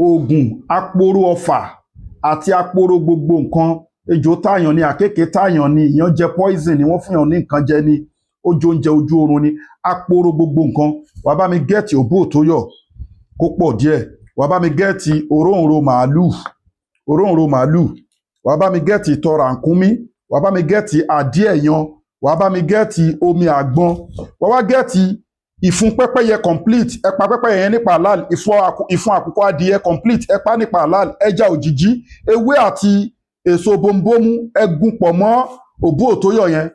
oògùn aporo ọfà àti aporo gbogbo nǹkan ejò táyàn ni àkékèé táyàn ni ìyàn jẹ poison ni wọ́n fún yàn ní nǹkan jẹ ni ojú oúnjẹ ojú oorun ni aporo gbogbo nǹkan wàá bá mi gẹ́ẹ̀tì òbó tó yọ̀ kó pọ̀ díẹ̀ wàá bá mi gẹ́ẹ̀tì òróǹro màálù wàá bá mi gẹ́ẹ̀tì ìtọ̀ ràkúnmí wàá bá mi gẹ́ẹ̀tì àdí ẹ̀yàn wàá bá mi gẹ́ẹ̀tì omi àgbọn wàá wá gẹ́ẹ̀tì ìfun pẹ́pẹ́yẹ complete ẹ̀pà pẹ́pẹ́yẹ yẹn nípa halal ìfun àkùkọ adìyẹ complete ẹ̀pà nípa halal ẹja òjìjí ewé àti èso bombomu ẹgún pọ̀ mọ́ òbó òtóyọ̀ yẹn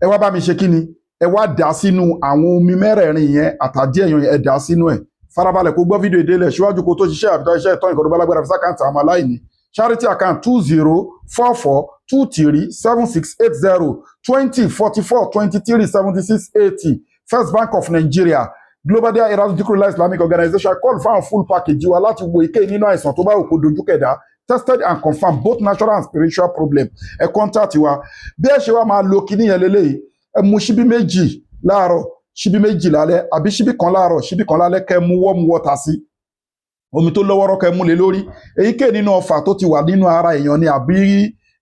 ẹ wá bá mi ṣe kí ni ẹ wá dà sínú àwọn omi mẹ́rẹ̀ẹ̀rin yẹn àtàdí ẹ̀yàn yẹn ẹ dà sínú ẹ̀ farabalẹ̀ kó gbọ́ fídíò ìdílé síwájú kó tó ṣiṣẹ́ àbítọ́ iṣẹ́ ìtọ́ ìkọ̀dọ̀ balagbára fi sákàǹtì àwọn aláìní charity account 2044237680 2044237680 First Bank of Nigeria Global Dahiratu Dhikrlahi Islamic Organization call for a full package wa láti wo èké nínú àìsàn tó bá òkú dojú kẹ̀dá tested and confirmed both natural and spiritual problem ẹ contact wa bí ẹ ṣe wá máa lo kíní yẹn lélẹ́yìí ẹ mu ṣíbí méjì láàárọ̀ ṣíbí méjì lálẹ́ àbí ṣíbí kan láàárọ̀ ṣíbí kan lálẹ́ kẹ́ mú warm water sí omi tó lọ́wọ́rọ́ kẹ́ mú lé lórí èyíkéyìí nínú ọfà tó ti wà nínú ara èèyàn ni àbí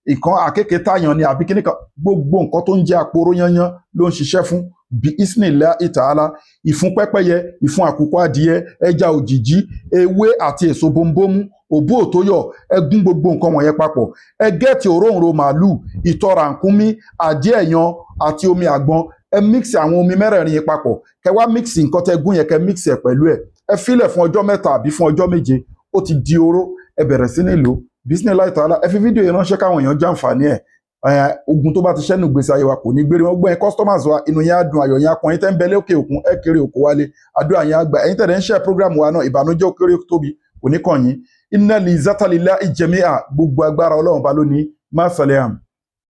nǹkan àkékèé táyàn ni àbí kíní kan gbogbo nǹkan tó ń jẹ́ àporó yányán ló ń ṣiṣẹ́ fún bí isnillahi ta'ala ìfun pẹ́pẹ́yẹ ìfun àkùkọ adìyẹ ẹja òjìjí ewé àti èso bombomu òbó òtóyọ̀ ẹgún gbogbo nǹkan wọ̀nyẹn papọ̀ ẹ gẹ́ẹ̀tì òróǹro màálù ìtọ̀ ràkúnmí àdí ẹ̀yàn àti omi àgbọn ẹ mix àwọn omi mẹ́rẹ̀ẹ̀rin yẹn papọ̀ kẹ wá mix nǹkan tẹ gún yẹn kẹ mix ẹ̀ pẹ̀lú ẹ̀ ẹ filẹ̀ fún ọjọ́ mẹ́ta àbí fún ọjọ́ méje ó ti di oró ẹ bẹ̀rẹ̀ sí ní lò bisimilayi ta'ala ẹ fi fídíò yẹn ránṣẹ́ káwọn èèyàn jàǹfààní ẹ̀ ogun tó bá ti ṣẹ́nu gbèsè ayé wa kò ní gbére wọn gbọ́ yẹn customers wa inú yẹn á dùn ayọ̀ yẹn á pọ̀ yín tẹ́ ń bẹ lókè òkun ẹ kéré òkú wálé àdúrà yẹn á gbà ẹ̀yin tẹ̀lé ń ṣe program wa náà ìbànújẹ́ òkèrè tóbi kò ní kàn yín inna li zata lillahi jami'a gbogbo agbára ọlọ́run bá lónìí má sàlẹ̀ àm.